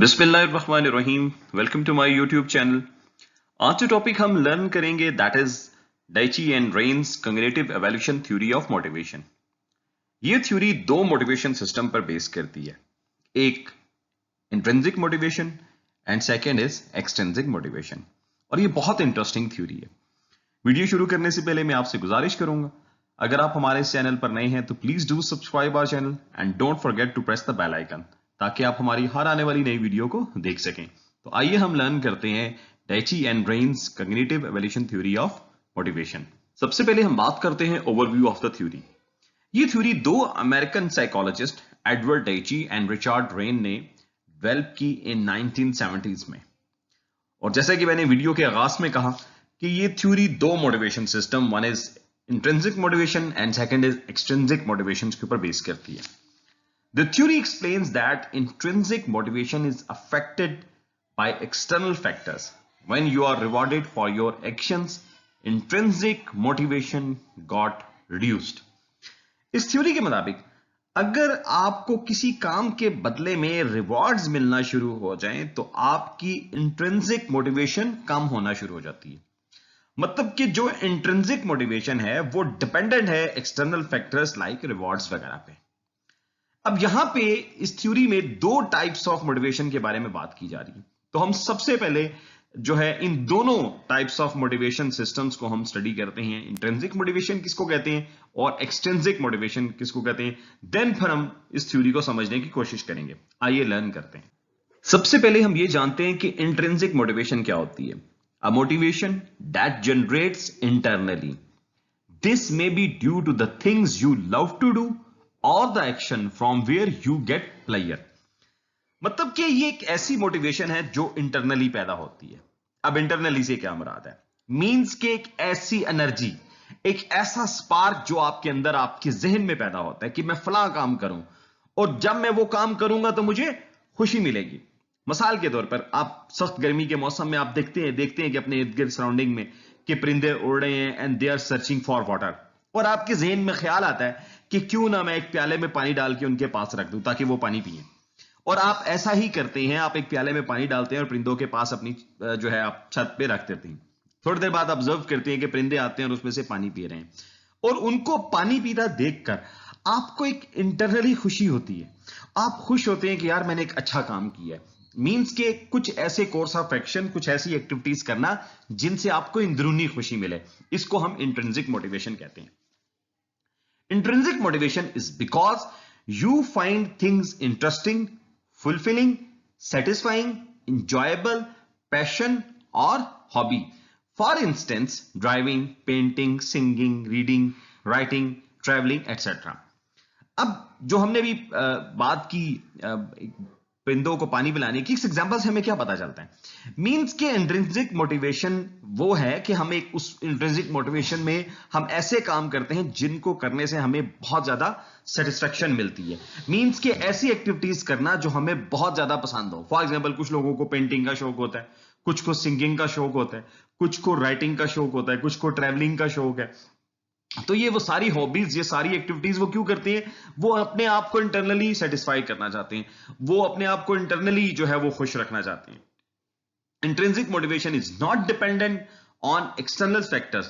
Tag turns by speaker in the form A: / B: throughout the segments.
A: बिस्मिल्लाहिर्रहमानिर्रहीम। Welcome to my YouTube channel. आज जो टॉपिक हम लर्न करेंगे that is Deci and Ryan's cognitive evolution theory of motivation. ये थ्योरी दो मोटिवेशन सिस्टम पर बेस करती है, एक intrinsic motivation and second is extrinsic motivation. और ये बहुत इंटरेस्टिंग थ्योरी है। वीडियो शुरू करने से पहले मैं आपसे गुजारिश करूंगा, अगर आप हमारे इस चैनल पर नए हैं तो please do subscribe our channel and don't forget to press the bell icon, ताकि आप हमारी हर आने वाली नई वीडियो को देख सकें। तो आइए हम लर्न करते हैं Deci and Ryan's cognitive evolution theory of motivation. सबसे पहले हम बात करते हैं ओवरव्यू ऑफ द थ्योरी। ये थ्योरी दो American psychologist Edward Deci and Richard Ryan ने डेवलप की इन 1970s में। और जैसा कि मैंने वीडियो के आगाज में कहा कि ये थ्योरी दो motivation system, one is intrinsic motivation and second is extrinsic motivation के ऊपर बेस करती है। The theory explains that intrinsic motivation is affected by external factors. When you are rewarded for your actions, intrinsic motivation got reduced. इस theory के मुताबिक अगर आपको किसी काम के बदले में रिवॉर्ड्स मिलना शुरू हो जाएं तो आपकी इंट्रिंसिक मोटिवेशन कम होना शुरू हो जाती है। मतलब कि जो इंट्रिंसिक मोटिवेशन है वो डिपेंडेंट है एक्सटर्नल फैक्टर्स लाइक रिवॉर्ड्स वगैरह पे। अब यहां पे इस थ्योरी में दो टाइप्स ऑफ मोटिवेशन के बारे में बात की जा रही है। तो हम सबसे पहले जो है इन दोनों टाइप्स ऑफ मोटिवेशन सिस्टम्स को हम स्टडी करते हैं। इंट्रिंसिक मोटिवेशन किसको कहते हैं और एक्सट्रिंसिक मोटिवेशन किसको कहते हैं, देन फिर हम इस थ्योरी को समझने की कोशिश करेंगे। आइए लर्न करते हैं। सबसे पहले हम ये जानते हैं कि इंट्रिंसिक मोटिवेशन क्या होती है। A motivation that generates internally, this may be due to the things you love to do और the action from where you get player. मतलब कि ये एक ऐसी मोटिवेशन है जो इंटरनली पैदा होती है। अब इंटरनली से क्या मुराद है, मींस के एक ऐसी एनर्जी, एक ऐसा स्पार्क जो आपके अंदर आपके जहन में पैदा होता है कि मैं फला काम करूं और जब मैं वो काम करूंगा तो मुझे खुशी मिलेगी। मिसाल के तौर पर आप सख्त गर्मी के मौसम में आप देखते हैं कि अपने इर्द गिर्द सराउंडिंग में कि परिंदे उड़ रहे हैं and they are searching for water, और आपके जहन में ख्याल आता है कि क्यों ना मैं एक प्याले में पानी डाल के उनके पास रख दूं ताकि वो पानी पिए। और आप ऐसा ही करते हैं, आप एक प्याले में पानी डालते हैं और परिंदों के पास अपनी जो है आप छत पे रख देते हैं। थोड़ी देर बाद ऑब्जर्व करते हैं कि परिंदे आते हैं और उसमें से पानी पी रहे हैं, और उनको पानी पीता देखकर आपको एक इंटरनली खुशी होती है। आप खुश होते हैं कि यार मैंने एक अच्छा काम किया है। मींस के कुछ ऐसे कोर्स ऑफ एक्शन, कुछ ऐसी एक्टिविटीज करना जिनसे आपको अंदरूनी खुशी मिले, इसको हम इंट्रिंसिक मोटिवेशन कहते हैं। Intrinsic motivation is because you find things interesting, fulfilling, satisfying, enjoyable, passion or hobby. For instance, driving, painting, singing, reading, writing, traveling, etc. अब जो हमने भी बात की परिंदों को पानी पिलाने की, इस एग्जांपल से हमें क्या पता चलता है, मींस के इंट्रिंसिक मोटिवेशन वो है कि हम एक उस इंट्रिंसिक मोटिवेशन में हम ऐसे काम करते हैं जिनको करने से हमें बहुत ज्यादा सेटिस्फेक्शन मिलती है। मींस के ऐसी एक्टिविटीज करना जो हमें बहुत ज्यादा पसंद हो। फॉर एग्जांपल कुछ लोगों को पेंटिंग का शौक होता है, कुछ को सिंगिंग का शौक होता है, कुछ को राइटिंग का शौक होता है, कुछ को ट्रैवलिंग का शौक है। तो ये वो सारी हॉबीज, ये सारी एक्टिविटीज वो क्यों करते हैं, वो अपने आप को इंटरनली सेटिस्फाई करना चाहते हैं, वो अपने आप को इंटरनली जो है वो खुश रखना चाहते हैं। Intrinsic motivation is not dependent on external factors.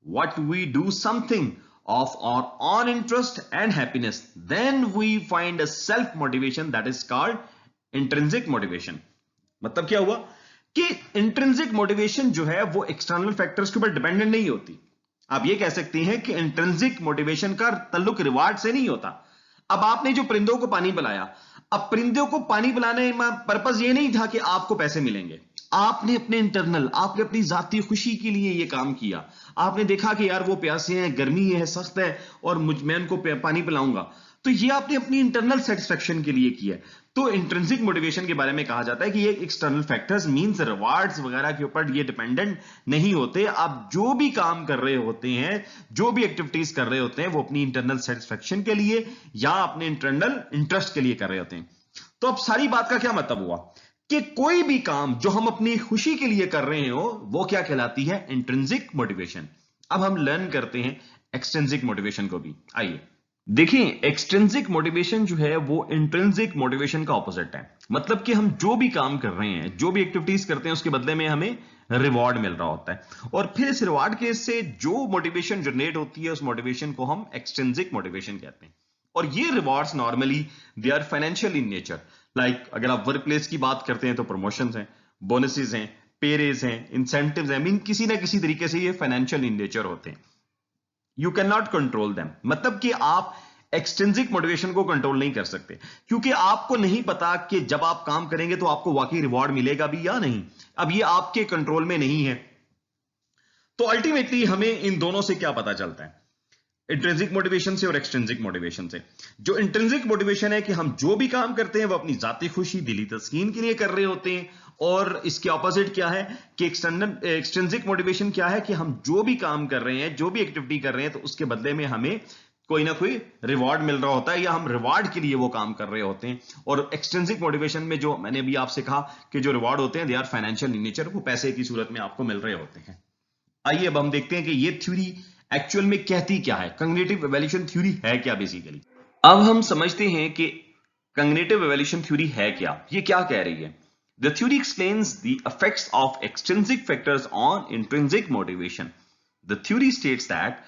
A: What we do something of our own interest and happiness, then we find a self motivation that is called intrinsic motivation. मतलब क्या हुआ कि इंट्रिंसिक मोटिवेशन जो है वो external factors के ऊपर dependent नहीं होती। आप ये कह सकते हैं कि इंट्रिंसिक मोटिवेशन का ताल्लुक रिवार्ड से नहीं होता। अब आपने जो परिंदों को पानी पिलाया, अब परिंदों को पानी पिलाने का पर्पस ये नहीं था कि आपको पैसे मिलेंगे। आपने अपने इंटरनल, आपने अपनी जाती खुशी के लिए ये काम किया। आपने देखा कि यार वो प्यासे हैं, गर्मी है, सख्त है और मैं उनको पानी पिलाऊंगा, तो ये आपने अपनी इंटरनल सेटिस्फेक्शन के लिए किया। तो इंट्रिंसिक मोटिवेशन के बारे में कहा जाता है कि ये एक्सटर्नल फैक्टर्स मींस रिवार्ड्स वगैरह के ऊपर ये डिपेंडेंट नहीं होते। आप जो भी काम कर रहे होते हैं, जो भी एक्टिविटीज कर रहे होते हैं, वो अपनी इंटरनल सेटिस्फेक्शन के लिए या अपने इंटरनल इंटरेस्ट के लिए कर रहे होते हैं। तो अब सारी बात का क्या मतलब हुआ कि कोई भी काम जो हम अपनी खुशी के लिए कर रहे हो वो क्या कहलाती है, इंट्रिंसिक मोटिवेशन। अब हम लर्न करते हैं एक्सट्रिंसिक मोटिवेशन को भी। आइए देखिए, एक्सट्रिंसिक मोटिवेशन जो है वो इंट्रिंसिक मोटिवेशन का ऑपोजिट है। मतलब कि हम जो भी काम कर रहे हैं, जो भी एक्टिविटीज करते हैं, उसके बदले में हमें रिवॉर्ड मिल रहा होता है, और फिर इस रिवॉर्ड के से जो मोटिवेशन जनरेट होती है, उस मोटिवेशन को हम एक्सट्रिंसिक मोटिवेशन कहते हैं। और ये rewards normally they are financial in nature. Like अगर आप वर्क प्लेस की बात करते हैं तो प्रमोशन हैं, बोनसेस हैं, पे रेज हैं, इंसेंटिव्स हैं, मीन किसी ना किसी तरीके से ये फाइनेंशियल इन नेचर होते हैं। You can not control them, मतलब कि आप एक्सट्रिंसिक मोटिवेशन को कंट्रोल नहीं कर सकते, क्योंकि आपको नहीं पता कि जब आप काम करेंगे तो आपको वाकई रिवॉर्ड मिलेगा भी या नहीं। अब ये आपके कंट्रोल में नहीं है। तो अल्टीमेटली हमें इन दोनों से क्या पता चलता है, इंट्रिंसिक मोटिवेशन से और एक्सट्रिंसिक मोटिवेशन से। जो इंट्रिंसिक मोटिवेशन है कि हम जो भी काम करते हैं वो अपनी जाती खुशी, दिली तस्कीन के लिए कर रहे होते हैं, और इसके ऑपोजिट क्या है कि एक्सट्रिंसिक मोटिवेशन क्या है कि हम जो भी काम कर रहे हैं, जो भी एक्टिविटी कर रहे हैं, तो उसके बदले में हमें कोई ना कोई रिवॉर्ड मिल रहा होता है, या हम रिवॉर्ड के लिए वो काम कर रहे होते हैं। और एक्सट्रिंसिक मोटिवेशन में जो मैंने अभी आपसे कहा कि जो रिवॉर्ड होते हैं they are financial in nature, वो पैसे की सूरत में आपको मिल रहे होते हैं। आइए अब हम देखते हैं कि ये थ्योरी एक्चुअल में कहती क्या है, कॉग्निटिव इवैल्यूएशन थ्योरी है क्या बेसिकली। अब हम समझते हैं कि कॉग्निटिव इवैल्यूएशन थ्योरी है क्या, ये क्या कह रही है। The theory explains the effects of extrinsic factors on intrinsic motivation. The theory states that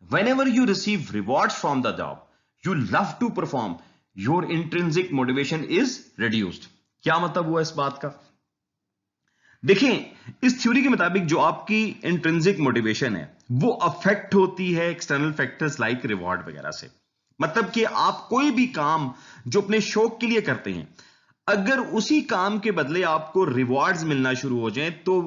A: whenever you receive rewards from the job you love to perform, your intrinsic motivation is reduced। क्या मतलब हुआ इस बात का? देखें, इस theory के मुताबिक जो आपकी इंट्रिंसिक मोटिवेशन है वो अफेक्ट होती है एक्सटर्नल फैक्टर्स लाइक रिवॉर्ड वगैरह से। मतलब कि आप कोई भी काम जो अपने शौक के लिए करते हैं, अगर उसी काम के बदले आपको रिवॉर्ड्स मिलना शुरू हो जाएं, तो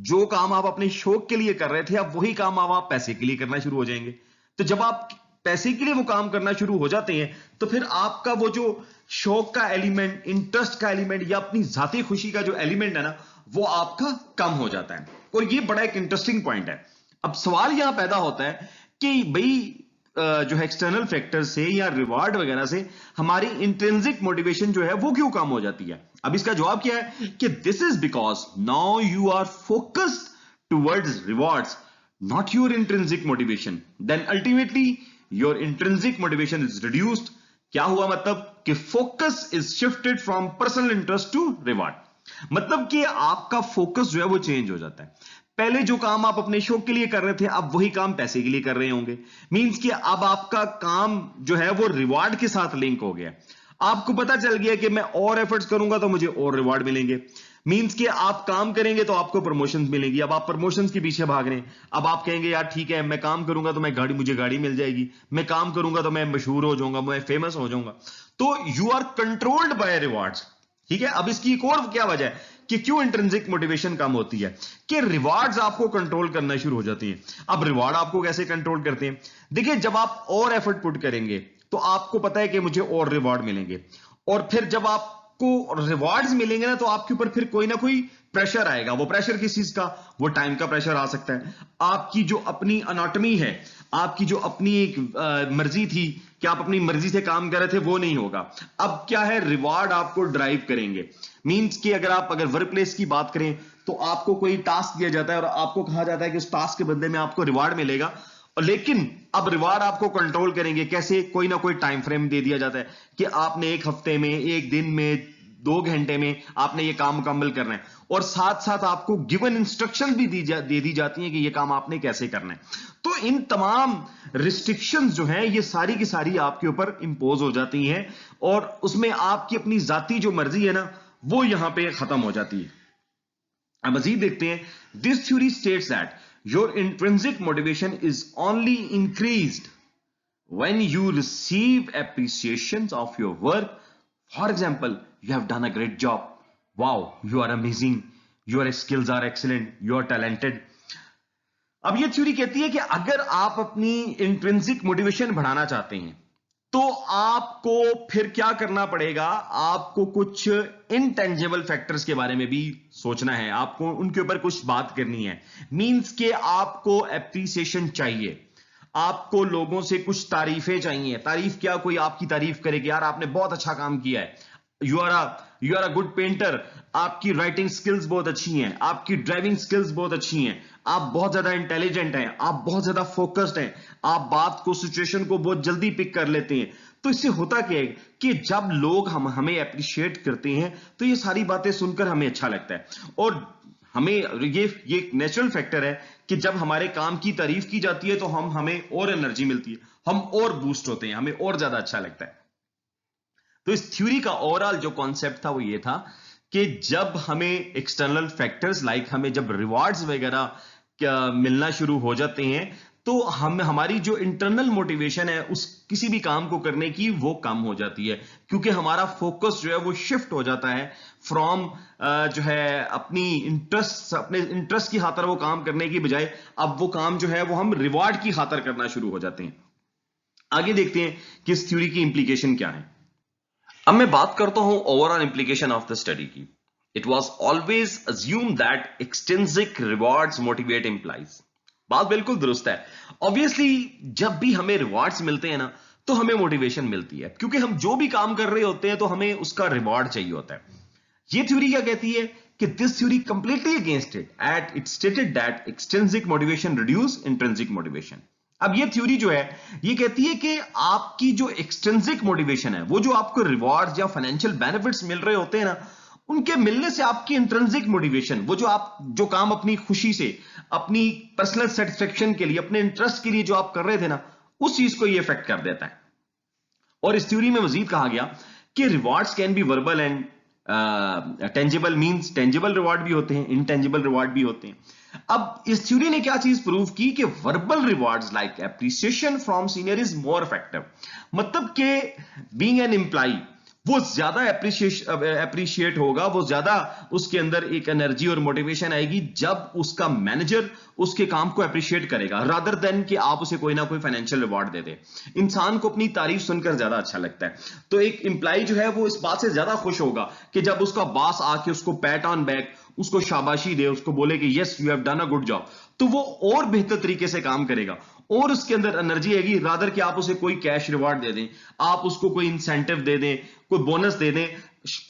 A: जो काम आप अपने शौक के लिए कर रहे थे, अब वही काम आप पैसे के लिए करना शुरू हो जाएंगे। तो जब आप पैसे के लिए वो काम करना शुरू हो जाते हैं, तो फिर आपका वो जो शौक का एलिमेंट, इंटरेस्ट का एलिमेंट, या अपनी जाती खुशी का जो एलिमेंट है ना, वो आपका कम हो जाता है। और ये बड़ा एक इंटरेस्टिंग पॉइंट है। अब सवाल यहां पैदा होता है कि भाई जो है एक्सटर्नल फैक्टर से या रिवार्ड वगैरह से हमारी इंट्रिंसिक मोटिवेशन जो है वो क्यों कम हो जाती है। अब इसका जवाब क्या है कि this is because now you are focused towards rewards, not your intrinsic motivation, then ultimately your intrinsic motivation is reduced। क्या हुआ मतलब कि focus is shifted from personal interest to reward. मतलब कि आपका फोकस जो है वो चेंज हो जाता है। पहले जो काम आप अपने शौक के लिए कर रहे थे, अब वही काम पैसे के लिए कर रहे होंगे। मींस कि अब आपका काम जो है वो रिवार्ड के साथ लिंक हो गया। आपको पता चल गया कि मैं और एफर्ट्स करूंगा तो मुझे और रिवार्ड मिलेंगे। मींस कि आप काम करेंगे तो आपको प्रमोशंस मिलेंगी। अब आप प्रमोशंस के पीछे भाग रहे हैं। अब आप कहेंगे यार ठीक है, मैं काम करूंगा तो मुझे गाड़ी मिल जाएगी, मैं काम करूंगा तो मैं मशहूर हो जाऊंगा, मैं फेमस हो जाऊंगा। तो you are controlled by rewards. ठीक है, अब इसकी एक और क्या वजह है कि क्यों इंट्रिंसिक मोटिवेशन कम होती है, कि रिवार्ड्स आपको कंट्रोल करना शुरू हो जाती हैं। अब रिवार्ड आपको कैसे कंट्रोल करते हैं? देखिए, जब आप और एफर्ट पुट करेंगे तो आपको पता है कि मुझे और रिवार्ड मिलेंगे, और फिर जब आपको रिवार्ड्स मिलेंगे ना, तो आपके ऊपर फिर कोई ना कोई प्रेशर आएगा। वो प्रेशर किस चीज का? वो टाइम का प्रेशर आ सकता है। आपकी जो अपनी अनाटमी है, आपकी जो अपनी एक मर्जी थी कि आप अपनी मर्जी से काम कर रहे थे, वो नहीं होगा। अब क्या है, रिवार्ड आपको ड्राइव करेंगे। मींस कि अगर वर्क प्लेस की बात करें तो आपको कोई टास्क दिया जाता है और आपको कहा जाता है कि उस टास्क के बदले में आपको रिवार्ड मिलेगा, और लेकिन अब रिवार्ड आपको कंट्रोल करेंगे कैसे? कोई ना कोई टाइम फ्रेम दे दिया जाता है कि आपने एक हफ्ते में, एक दिन में, 2 घंटे में आपने ये काम मुकम्मल करना है, और साथ साथ आपको गिवन इंस्ट्रक्शन भी दे दी जाती हैं कि ये काम आपने कैसे करना है। तो इन तमाम रिस्ट्रिक्शंस जो हैं ये सारी की सारी आपके ऊपर इंपोज हो जाती हैं, और उसमें आपकी अपनी जाती जो मर्जी है ना, वो यहां पे खत्म हो जाती है। अब मजीद देखते हैं। This theory states that your intrinsic motivation is only increased when you receive appreciations of your work। For example, you have done a great job, wow, you are amazing, your skills are excellent, you are talented। अब ये theory कहती है कि अगर आप अपनी intrinsic motivation बढ़ाना चाहते हैं तो आपको फिर क्या करना पड़ेगा? आपको कुछ इनटेंजिबल फैक्टर्स के बारे में भी सोचना है, आपको उनके ऊपर कुछ बात करनी है। मींस के आपको एप्रिसिएशन चाहिए, आपको लोगों से कुछ तारीफें चाहिए। तारीफ क्या? कोई आपकी तारीफ करे कि यार आपने बहुत अच्छा काम किया है, you are a good painter, आपकी राइटिंग स्किल्स बहुत अच्छी हैं, आपकी ड्राइविंग स्किल्स बहुत अच्छी हैं,
B: आप बहुत ज्यादा इंटेलिजेंट हैं, आप बहुत ज्यादा फोकस्ड हैं, आप बात को, सिचुएशन को बहुत जल्दी पिक कर लेते हैं। तो इससे होता क्या है कि जब लोग हमें अप्रिशिएट करते हैं तो ये सारी बातें सुनकर हमें अच्छा लगता है, और हमें ये एक नेचुरल फैक्टर है कि जब हमारे काम की तारीफ की जाती है तो हमें और एनर्जी मिलती है, हम और बूस्ट होते हैं, हमें और ज्यादा अच्छा लगता है। तो इस थ्योरी का ओवरऑल जो कॉन्सेप्ट था वो ये था कि जब हमें एक्सटर्नल फैक्टर्स लाइक हमें जब रिवार्ड्स वगैरह मिलना शुरू हो जाते हैं तो हमारी जो इंटरनल मोटिवेशन है उस किसी भी काम को करने की वो कम हो जाती है, क्योंकि हमारा फोकस जो है वो शिफ्ट हो जाता है फ्रॉम जो है अपने इंटरेस्ट की खातर वो काम करने की बजाय अब वो काम जो है वो हम रिवार्ड की खातर करना शुरू हो जाते हैं। आगे देखते हैं कि इस थ्योरी की इंप्लीकेशन क्या है। अब मैं बात करता हूं overall implication of the study की। It was always assume that extrinsic rewards motivate employees. बात बिल्कुल दुरुस्त है। ऑब्वियसली जब भी हमें रिवॉर्ड्स मिलते हैं ना तो हमें मोटिवेशन मिलती है, क्योंकि हम जो भी काम कर रहे होते हैं तो हमें उसका रिवॉर्ड चाहिए होता है। ये थ्योरी क्या कहती है कि this theory completely against it at it stated that extrinsic motivation reduce intrinsic motivation. अब ये थ्योरी जो है ये कहती है कि आपकी जो एक्सटेंसिक मोटिवेशन है, वो जो आपको रिवॉर्ड्स या फाइनेंशियल बेनिफिट्स मिल रहे होते हैं ना, उनके मिलने से आपकी इंट्रिंसिक मोटिवेशन, वो जो काम अपनी खुशी से, अपनी पर्सनल सेटिस्फेक्शन के लिए, अपने इंटरेस्ट के लिए जो आप कर रहे थे ना, उस चीज को ये इफेक्ट कर देता है। और इस थ्योरी में मजीद कहा गया कि rewards can be verbal and tangible, means tangible reward भी होते हैं, इनटेंजिबल रिवॉर्ड भी होते हैं। अब इस थ्योरी ने क्या चीज प्रूव की कि verbal rewards like appreciation from senior is more effective. मतलब कि बीइंग एन एम्प्लॉय वो ज्यादा एप्रिशिएट होगा, वो ज्यादा उसके अंदर एक एनर्जी और मोटिवेशन आएगी जब उसका मैनेजर उसके काम को एप्रिशिएट करेगा, रादर देन कि आप उसे कोई ना कोई फाइनेंशियल रिवॉर्ड दे दे। इंसान को अपनी तारीफ सुनकर ज्यादा अच्छा लगता है। तो एक एम्प्लॉय जो है वो इस बात से ज्यादा खुश होगा कि जब उसका बॉस आके उसको पैट ऑन बैक, उसको शाबाशी दे, उसको बोले कि yes you have done a good job, तो वो और बेहतर तरीके से काम करेगा और उसके अंदर एनर्जी आएगी, रादर कि आप उसे कोई कैश रिवार्ड दे दें, आप उसको कोई इंसेंटिव दे दें, कोई बोनस दे दें।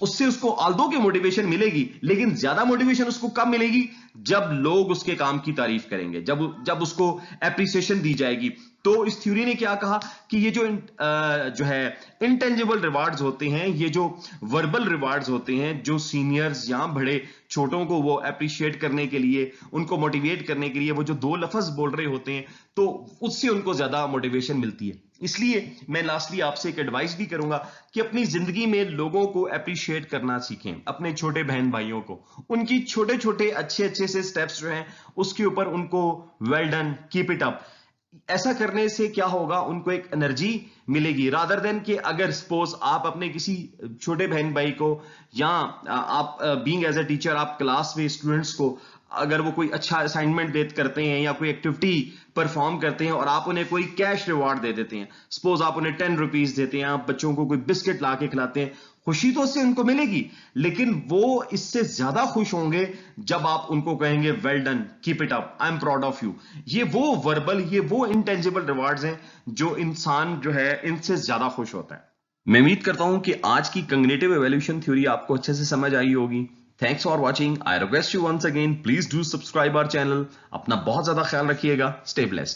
B: उससे उसको आल्दो की मोटिवेशन मिलेगी, लेकिन ज्यादा मोटिवेशन उसको कब मिलेगी? जब लोग उसके काम की तारीफ करेंगे, जब उसको एप्रिसिएशन दी जाएगी। तो इस थ्योरी ने क्या कहा कि ये जो है इंटेंजिबल रिवार्ड्स होते हैं, ये जो वर्बल रिवार्ड्स होते हैं, जो सीनियर्स या बड़े छोटों को वो एप्रिशिएट करने के लिए, उनको मोटिवेट करने के लिए वो जो दो लफ्ज बोल रहे होते हैं, तो उससे उनको ज्यादा मोटिवेशन मिलती है। इसलिए मैं लास्टली आपसे एक एडवाइस भी करूंगा कि अपनी जिंदगी में लोगों को अप्रिशिएट करना सीखें, अपने छोटे बहन भाइयों को, उनकी छोटे छोटे अच्छे से स्टेप्स जो हैं उसके ऊपर उनको well done, keep it up. ऐसा करने से क्या होगा, उनको एक एनर्जी मिलेगी, रादर देन कि अगर सपोज आप अपने किसी छोटे बहन भाई को या आप बीइंग एज अ टीचर आप क्लास में स्टूडेंट्स को अगर वो कोई अच्छा असाइनमेंट करते हैं या कोई एक्टिविटी परफॉर्म करते हैं और आप उन्हें कोई कैश रिवॉर्ड दे देते हैं, सपोज आप उन्हें 10 रुपीज देते हैं, आप बच्चों को कोई बिस्किट ला के खिलाते हैं, खुशी तो उससे उनको मिलेगी, लेकिन वो इससे ज्यादा खुश होंगे जब आप उनको कहेंगे well done, keep it up, I am proud of you. ये वो वर्बल, ये वो इंटेंजिबल रिवार्ड्स हैं जो इंसान जो है इनसे ज्यादा खुश होता है। मैं उम्मीद करता हूं कि आज की कॉग्निटिव इवैल्यूएशन थ्योरी आपको अच्छे से समझ आई होगी। Thanks for watching. I request you once again, please do subscribe our channel. अपना बहुत ज्यादा ख्याल रखिएगा. Stay blessed.